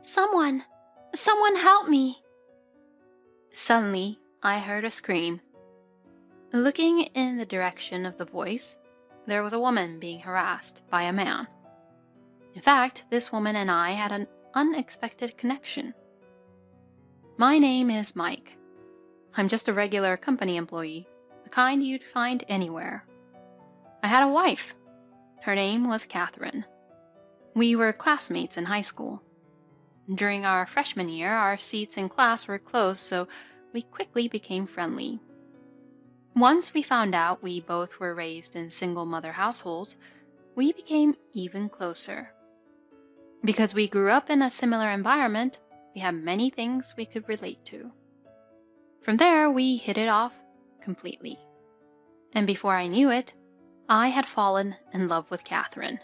Someone! Someone help me! Suddenly, I heard a scream. Looking in the direction of the voice, there was a woman being harassed by a man. In fact, this woman and I had an unexpected connection. My name is Mike. I'm just a regular company employee, the kind you'd find anywhere. I had a wife. Her name was Catherine. We were classmates in high school. During our freshman year, our seats in class were close, so we quickly became friendly. Once we found out we both were raised in single-mother households, we became even closer. Because we grew up in a similar environment, we had many things we could relate to. From there, we hit it off completely. And before I knew it, I had fallen in love with Catherine.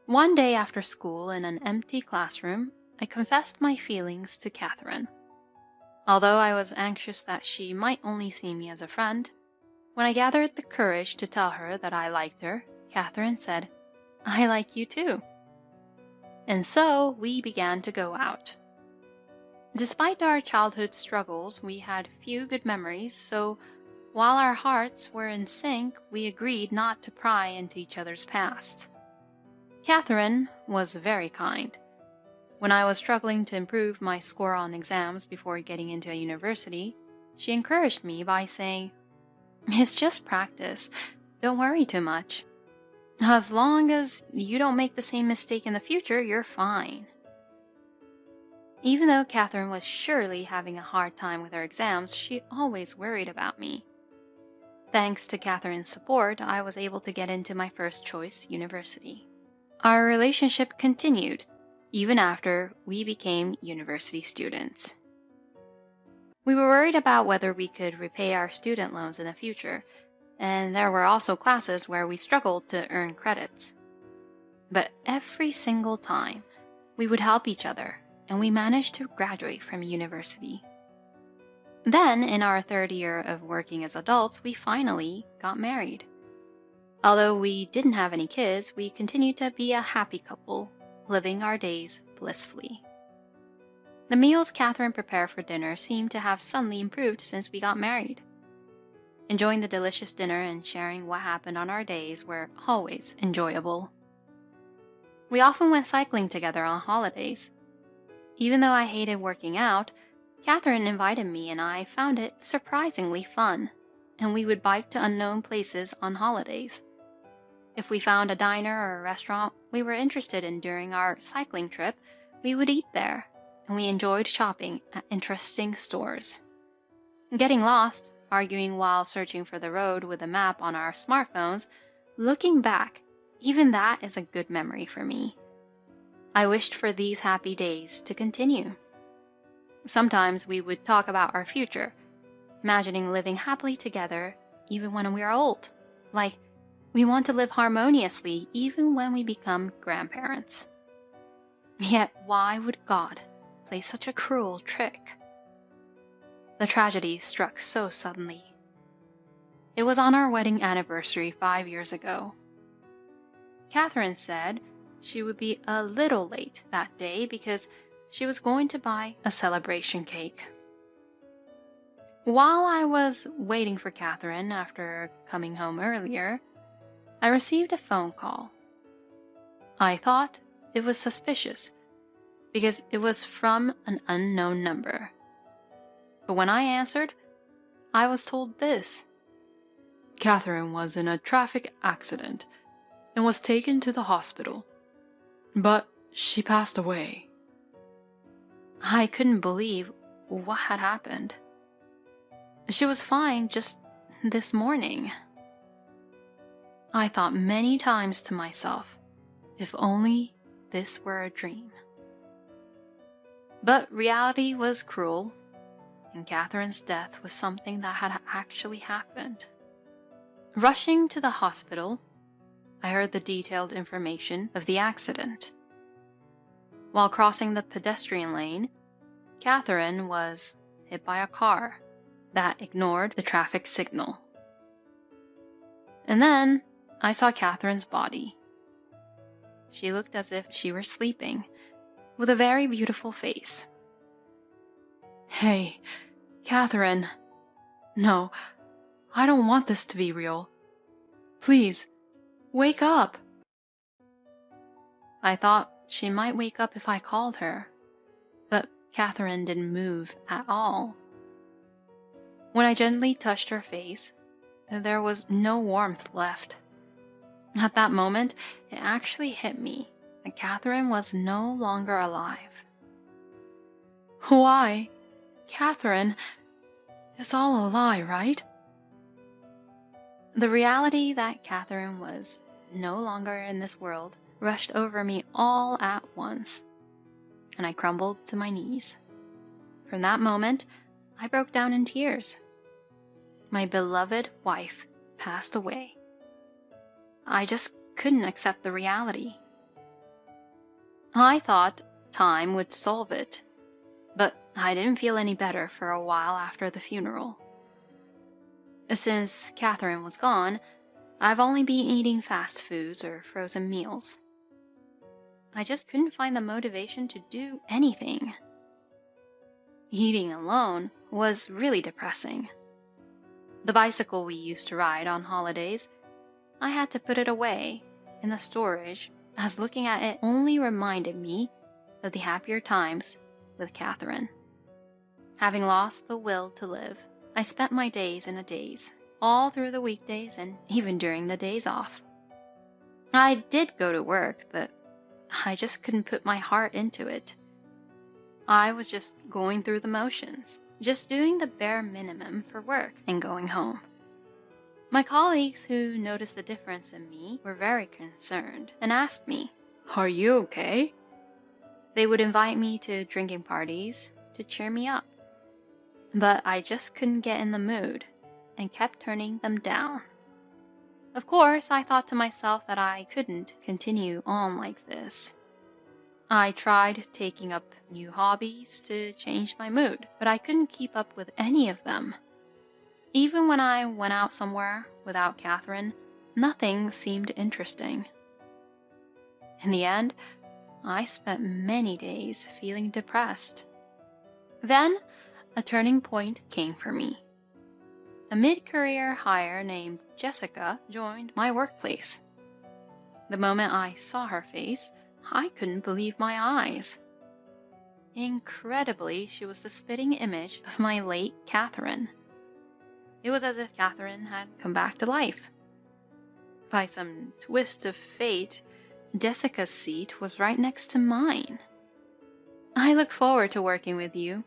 One day after school, in an empty classroom, I confessed my feelings to Catherine. Although I was anxious that she might only see me as a friend, when I gathered the courage to tell her that I liked her, Catherine said, "I like you too." And so we began to go out. Despite our childhood struggles, we had few good memories, so while our hearts were in sync, we agreed not to pry into each other's past. Catherine was very kind. When I was struggling to improve my score on exams before getting into a university, she encouraged me by saying, "It's just practice. Don't worry too much. As long as you don't make the same mistake in the future, you're fine." Even though Catherine was surely having a hard time with her exams, she always worried about me. Thanks to Catherine's support, I was able to get into my first choice university. Our relationship continued, even after we became university students. We were worried about whether we could repay our student loans in the future, and there were also classes where we struggled to earn credits. But every single time, we would help each other, and we managed to graduate from university. Then, in our third year of working as adults, we finally got married. Although we didn't have any kids, we continued to be a happy couple, living our days blissfully. The meals Catherine prepared for dinner seemed to have suddenly improved since we got married. Enjoying the delicious dinner and sharing what happened on our days were always enjoyable. We often went cycling together on holidays. Even though I hated working out, Catherine invited me and I found it surprisingly fun, and we would bike to unknown places on holidays. If we found a diner or a restaurant we were interested in during our cycling trip, we would eat there, and we enjoyed shopping at interesting stores. Getting lost, arguing while searching for the road with a map on our smartphones, looking back, even that is a good memory for me. I wished for these happy days to continue. Sometimes we would talk about our future, imagining living happily together even when we are old, like we want to live harmoniously even when we become grandparents. Yet why would God play such a cruel trick? The tragedy struck so suddenly. It was on our wedding anniversary 5 years ago. Catherine said she would be a little late that day because she was going to buy a celebration cake. While I was waiting for Catherine after coming home earlier, I received a phone call. I thought it was suspicious because it was from an unknown number. But when I answered, I was told this: "Catherine was in a traffic accident and was taken to the hospital, but she passed away." I couldn't believe what had happened. She was fine just this morning. I thought many times to myself, if only this were a dream. But reality was cruel, and Catherine's death was something that had actually happened. Rushing to the hospital, I heard the detailed information of the accident. While crossing the pedestrian lane, Catherine was hit by a car that ignored the traffic signal. And then I saw Catherine's body. She looked as if she were sleeping, with a very beautiful face. "Hey, Catherine. No, I don't want this to be real. Please, wake up." I thought she might wake up if I called her, but Catherine didn't move at all. When I gently touched her face, there was no warmth left. At that moment, it actually hit me that Catherine was no longer alive. "Why, Catherine, it's all a lie, right?" The reality that Catherine was no longer in this world rushed over me all at once, and I crumbled to my knees. From that moment, I broke down in tears. My beloved wife passed away. I just couldn't accept the reality. I thought time would solve it, but I didn't feel any better for a while after the funeral. Since Catherine was gone, I've only been eating fast foods or frozen meals. I just couldn't find the motivation to do anything. Eating alone was really depressing. The bicycle we used to ride on holidays, I had to put it away in the storage, as looking at it only reminded me of the happier times with Catherine. Having lost the will to live, I spent my days in a daze, all through the weekdays and even during the days off. I did go to work, but I just couldn't put my heart into it. I was just going through the motions, just doing the bare minimum for work and going home. My colleagues who noticed the difference in me were very concerned and asked me, "Are you okay?" They would invite me to drinking parties to cheer me up. But I just couldn't get in the mood and kept turning them down. Of course, I thought to myself that I couldn't continue on like this. I tried taking up new hobbies to change my mood, but I couldn't keep up with any of them. Even when I went out somewhere without Catherine, nothing seemed interesting. In the end, I spent many days feeling depressed. Then, a turning point came for me. A mid-career hire named Jessica joined my workplace. The moment I saw her face, I couldn't believe my eyes. Incredibly, she was the spitting image of my late Catherine. It was as if Catherine had come back to life. By some twist of fate, Jessica's seat was right next to mine. "I look forward to working with you."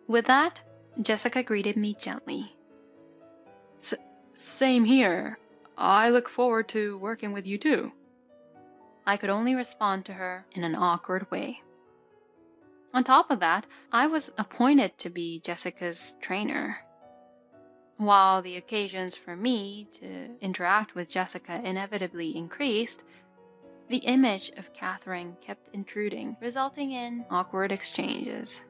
With that, Jessica greeted me gently. Same here. I look forward to working with you too." I could only respond to her in an awkward way. On top of that, I was appointed to be Jessica's trainer. While the occasions for me to interact with Jessica inevitably increased, the image of Catherine kept intruding, resulting in awkward exchanges.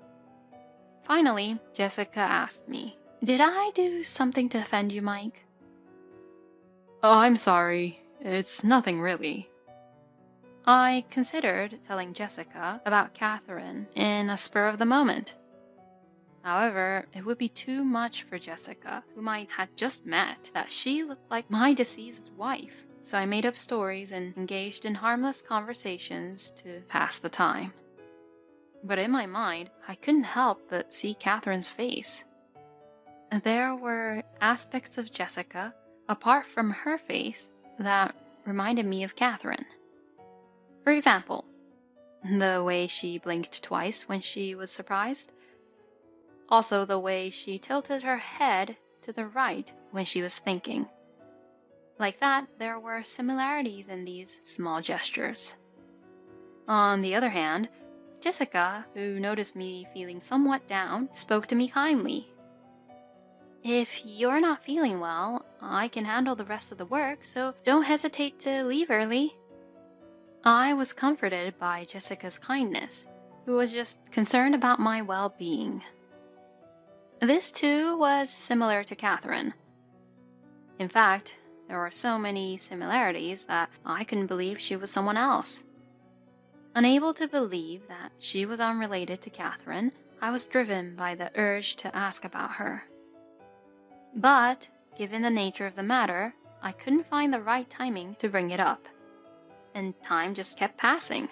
Finally, Jessica asked me, "Did I do something to offend you, Mike?" "Oh, I'm sorry. It's nothing really." I considered telling Jessica about Catherine in a spur of the moment. However, it would be too much for Jessica, whom I had just met, that she looked like my deceased wife. So I made up stories and engaged in harmless conversations to pass the time. But in my mind, I couldn't help but see Catherine's face. There were aspects of Jessica, apart from her face, that reminded me of Catherine. For example, the way she blinked twice when she was surprised. Also the way she tilted her head to the right when she was thinking. Like that, there were similarities in these small gestures. On the other hand, Jessica, who noticed me feeling somewhat down, spoke to me kindly. "If you're not feeling well, I can handle the rest of the work, so don't hesitate to leave early." I was comforted by Jessica's kindness, who was just concerned about my well-being. This too was similar to Catherine. In fact, there were so many similarities that I couldn't believe she was someone else. Unable to believe that she was unrelated to Catherine, I was driven by the urge to ask about her. But, given the nature of the matter, I couldn't find the right timing to bring it up, and time just kept passing.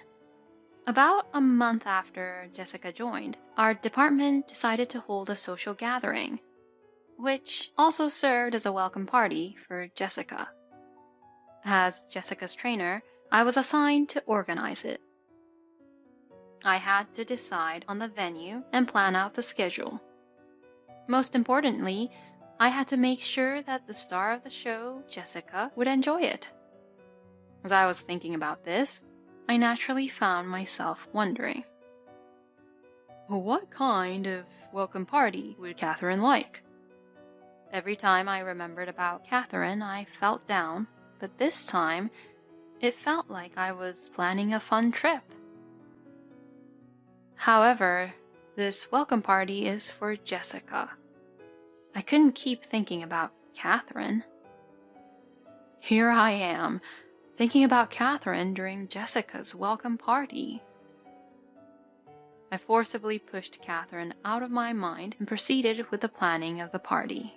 About a month after Jessica joined, our department decided to hold a social gathering, which also served as a welcome party for Jessica. As Jessica's trainer, I was assigned to organize it. I had to decide on the venue and plan out the schedule. Most importantly, I had to make sure that the star of the show, Jessica, would enjoy it. As I was thinking about this, I naturally found myself wondering, what kind of welcome party would Catherine like? Every time I remembered about Catherine, I felt down, but this time, it felt like I was planning a fun trip. However, this welcome party is for Jessica. I couldn't keep thinking about Catherine. Here I am, thinking about Catherine during Jessica's welcome party. I forcibly pushed Catherine out of my mind and proceeded with the planning of the party.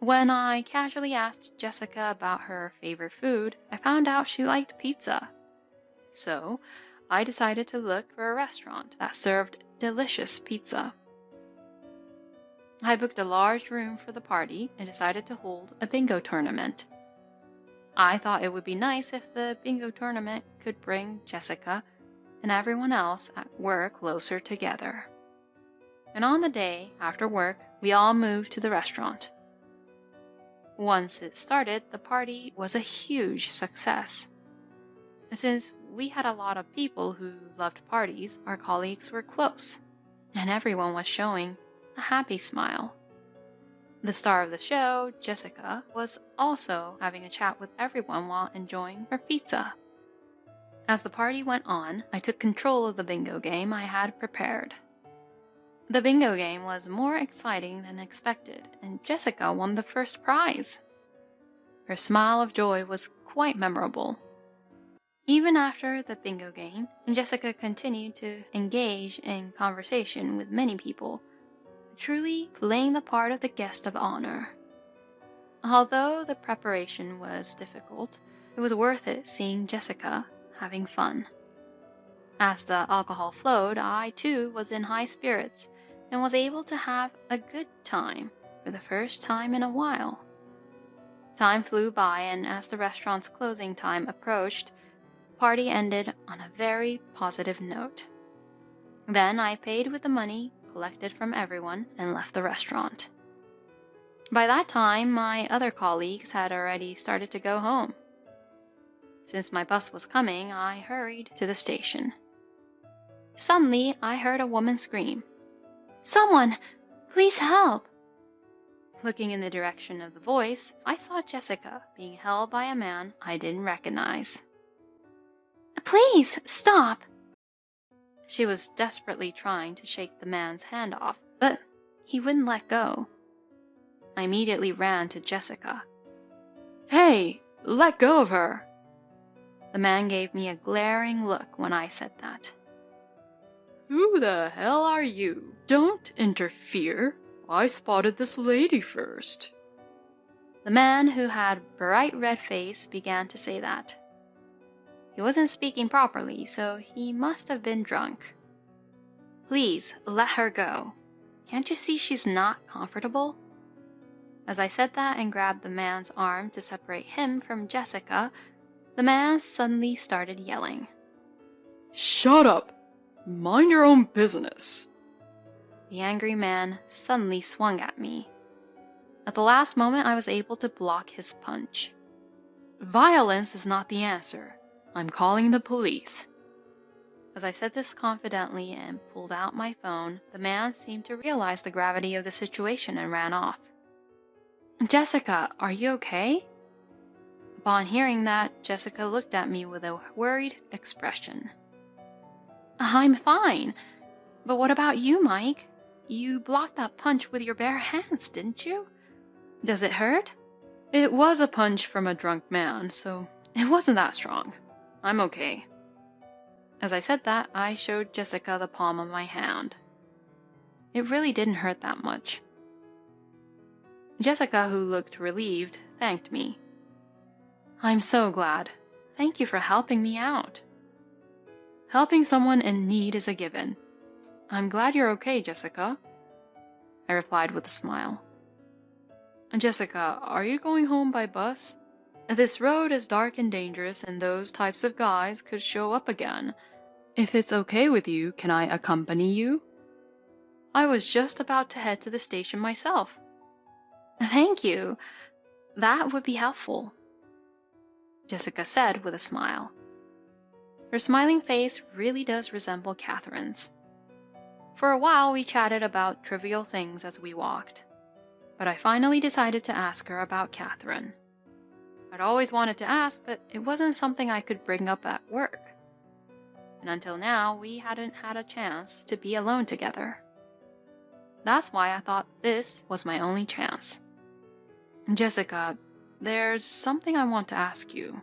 When I casually asked Jessica about her favorite food, I found out she liked pizza. So, I decided to look for a restaurant that served delicious pizza. I booked a large room for the party and decided to hold a bingo tournament. I thought it would be nice if the bingo tournament could bring Jessica and everyone else at work closer together. And on the day after work, we all moved to the restaurant. Once it started, the party was a huge success. Since we had a lot of people who loved parties, our colleagues were close, and everyone was showing a happy smile. The star of the show, Jessica, was also having a chat with everyone while enjoying her pizza. As the party went on, I took control of the bingo game I had prepared. The bingo game was more exciting than expected, and Jessica won the first prize. Her smile of joy was quite memorable. Even after the bingo game, Jessica continued to engage in conversation with many people, truly playing the part of the guest of honor. Although the preparation was difficult, it was worth it seeing Jessica having fun. As the alcohol flowed, I too was in high spirits and was able to have a good time for the first time in a while. Time flew by, and as the restaurant's closing time approached, the party ended on a very positive note. Then I paid with the money collected from everyone and left the restaurant. By that time, my other colleagues had already started to go home. Since my bus was coming, I hurried to the station. Suddenly, I heard a woman scream, "Someone! Please help!" Looking in the direction of the voice, I saw Jessica being held by a man I didn't recognize. "Please, stop!" She was desperately trying to shake the man's hand off, but he wouldn't let go. I immediately ran to Jessica. "Hey, let go of her!" The man gave me a glaring look when I said that. "Who the hell are you? Don't interfere. I spotted this lady first." The man, who had a bright red face, began to say that. He wasn't speaking properly, so he must have been drunk. "Please, let her go. Can't you see she's not comfortable?" As I said that and grabbed the man's arm to separate him from Jessica, the man suddenly started yelling. "Shut up! Mind your own business!" The angry man suddenly swung at me. At the last moment, I was able to block his punch. "Violence is not the answer. I'm calling the police." As I said this confidently and pulled out my phone, the man seemed to realize the gravity of the situation and ran off. "Jessica, are you okay?" Upon hearing that, Jessica looked at me with a worried expression. "I'm fine. But what about you, Mike? You blocked that punch with your bare hands, didn't you? Does it hurt?" "It was a punch from a drunk man, so it wasn't that strong. I'm okay." As I said that, I showed Jessica the palm of my hand. It really didn't hurt that much. Jessica, who looked relieved, thanked me. I'm so glad. Thank you for helping me out. Helping someone in need is a given. I'm glad you're okay, Jessica, I replied with a smile. Jessica, are you going home by bus? This road is dark and dangerous, and those types of guys could show up again. If it's okay with you, can I accompany you? I was just about to head to the station myself. Thank you. That would be helpful, Jessica said with a smile. Her smiling face really does resemble Catherine's. For a while, we chatted about trivial things as we walked, but I finally decided to ask her about Catherine. I'd always wanted to ask, but it wasn't something I could bring up at work. And until now, we hadn't had a chance to be alone together. That's why I thought this was my only chance. Jessica, there's something I want to ask you.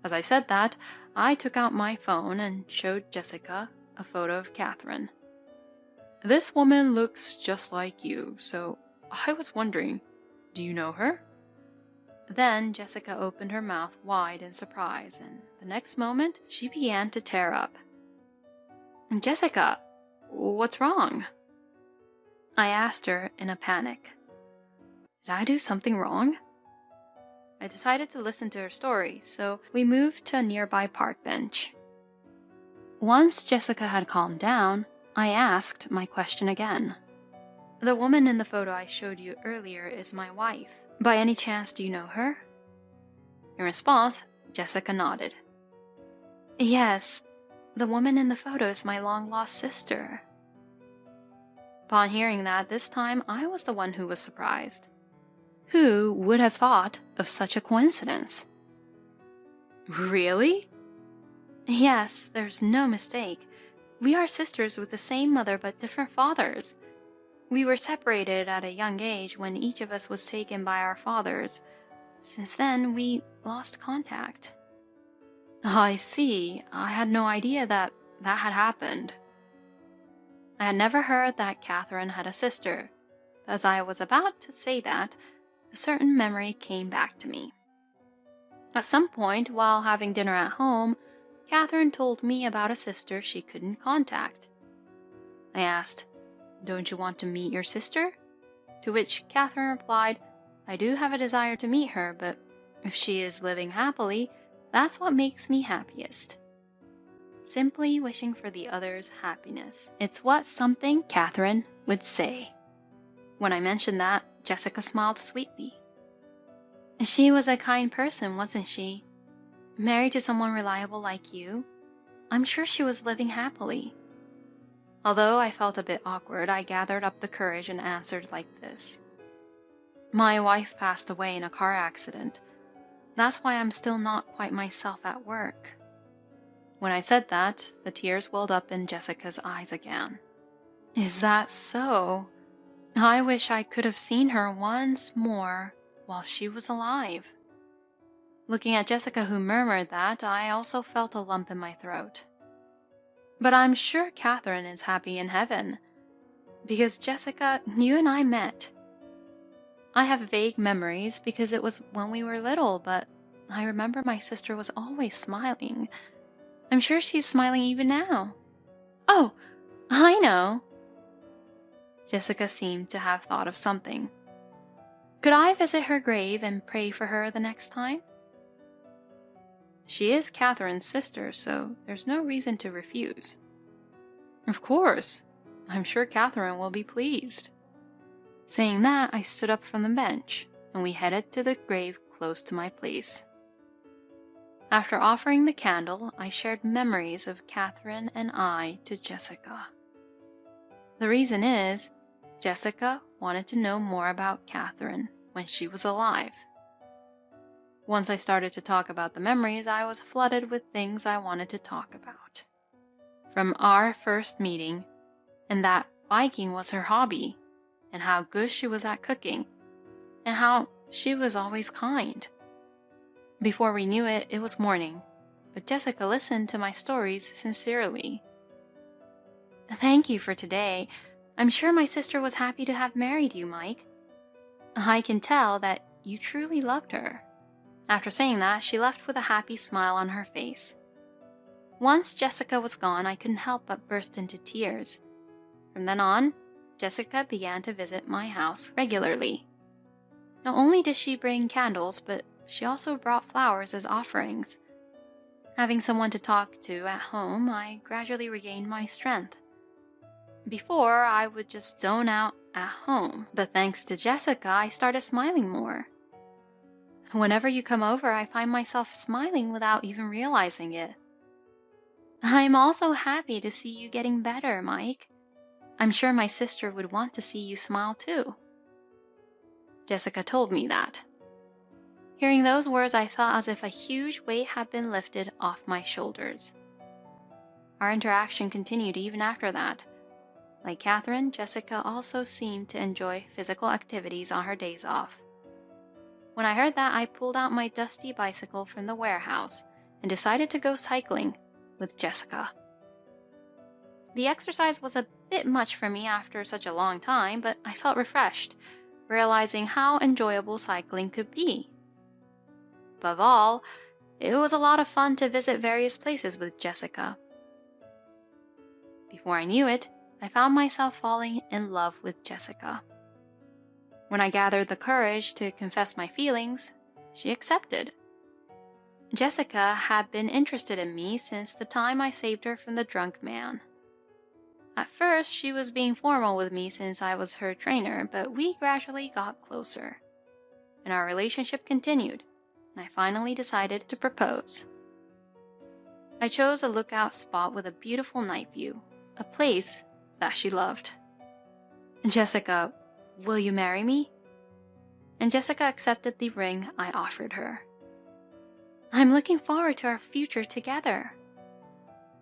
As I said that, I took out my phone and showed Jessica a photo of Catherine. This woman looks just like you, so I was wondering, do you know her? Then Jessica opened her mouth wide in surprise, and the next moment she began to tear up. Jessica, what's wrong? I asked her in a panic. Did I do something wrong? I decided to listen to her story, so we moved to a nearby park bench. Once Jessica had calmed down, I asked my question again. The woman in the photo I showed you earlier is my wife. By any chance, do you know her? In response, Jessica nodded. Yes, the woman in the photo is my long-lost sister. Upon hearing that, this time I was the one who was surprised. Who would have thought of such a coincidence? Really? Yes, there's no mistake. We are sisters with the same mother but different fathers. We were separated at a young age when each of us was taken by our fathers. Since then, we lost contact. I see. I had no idea that had happened. I had never heard that Catherine had a sister. As I was about to say that, a certain memory came back to me. At some point, while having dinner at home, Catherine told me about a sister she couldn't contact. I asked, "Don't you want to meet your sister?" To which Catherine replied, "I do have a desire to meet her, but if she is living happily, that's what makes me happiest." Simply wishing for the other's happiness. It's what something Catherine would say. When I mentioned that, Jessica smiled sweetly. She was a kind person, wasn't she? Married to someone reliable like you? I'm sure she was living happily. Although I felt a bit awkward, I gathered up the courage and answered like this. My wife passed away in a car accident. That's why I'm still not quite myself at work. When I said that, the tears welled up in Jessica's eyes again. Is that so? I wish I could have seen her once more while she was alive. Looking at Jessica, who murmured that, I also felt a lump in my throat. But I'm sure Catherine is happy in heaven. Because Jessica, you and I met. I have vague memories because it was when we were little, but I remember my sister was always smiling. I'm sure she's smiling even now. Oh, I know. Jessica seemed to have thought of something. Could I visit her grave and pray for her the next time? She is Catherine's sister, so there's no reason to refuse. Of course. I'm sure Catherine will be pleased. Saying that, I stood up from the bench, and we headed to the grave close to my place. After offering the candle, I shared memories of Catherine and I to Jessica. The reason is, Jessica wanted to know more about Catherine when she was alive. Once I started to talk about the memories, I was flooded with things I wanted to talk about. From our first meeting, and that biking was her hobby, and how good she was at cooking, and how she was always kind. Before we knew it, it was morning, but Jessica listened to my stories sincerely. Thank you for today. I'm sure my sister was happy to have married you, Mike. I can tell that you truly loved her. After saying that, she left with a happy smile on her face. Once Jessica was gone, I couldn't help but burst into tears. From then on, Jessica began to visit my house regularly. Not only did she bring candles, but she also brought flowers as offerings. Having someone to talk to at home, I gradually regained my strength. Before, I would just zone out at home, but thanks to Jessica, I started smiling more. Whenever you come over, I find myself smiling without even realizing it. I'm also happy to see you getting better, Mike. I'm sure my sister would want to see you smile too. Jessica told me that. Hearing those words, I felt as if a huge weight had been lifted off my shoulders. Our interaction continued even after that. Like Catherine, Jessica also seemed to enjoy physical activities on her days off. When I heard that, I pulled out my dusty bicycle from the warehouse and decided to go cycling with Jessica. The exercise was a bit much for me after such a long time, but I felt refreshed, realizing how enjoyable cycling could be. Above all, it was a lot of fun to visit various places with Jessica. Before I knew it, I found myself falling in love with Jessica. When I gathered the courage to confess my feelings, she accepted. Jessica had been interested in me since the time I saved her from the drunk man. At first, she was being formal with me since I was her trainer, but we gradually got closer. And our relationship continued, and I finally decided to propose. I chose a lookout spot with a beautiful night view, a place that she loved. Jessica, will you marry me? And Jessica accepted the ring I offered her. I'm looking forward to our future together.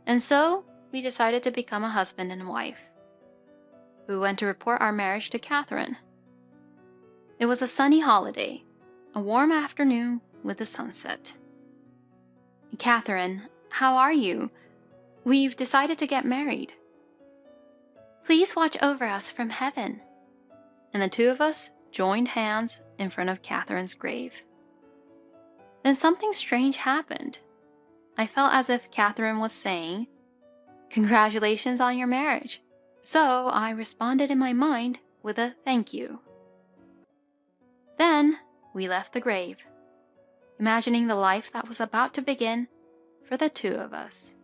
And so, we decided to become a husband and wife. We went to report our marriage to Catherine. It was a sunny holiday, a warm afternoon with the sunset. Catherine, how are you? We've decided to get married. Please watch over us from heaven. And the two of us joined hands in front of Catherine's grave. Then something strange happened. I felt as if Catherine was saying, "Congratulations on your marriage." So I responded in my mind with a thank you. Then we left the grave, imagining the life that was about to begin for the two of us.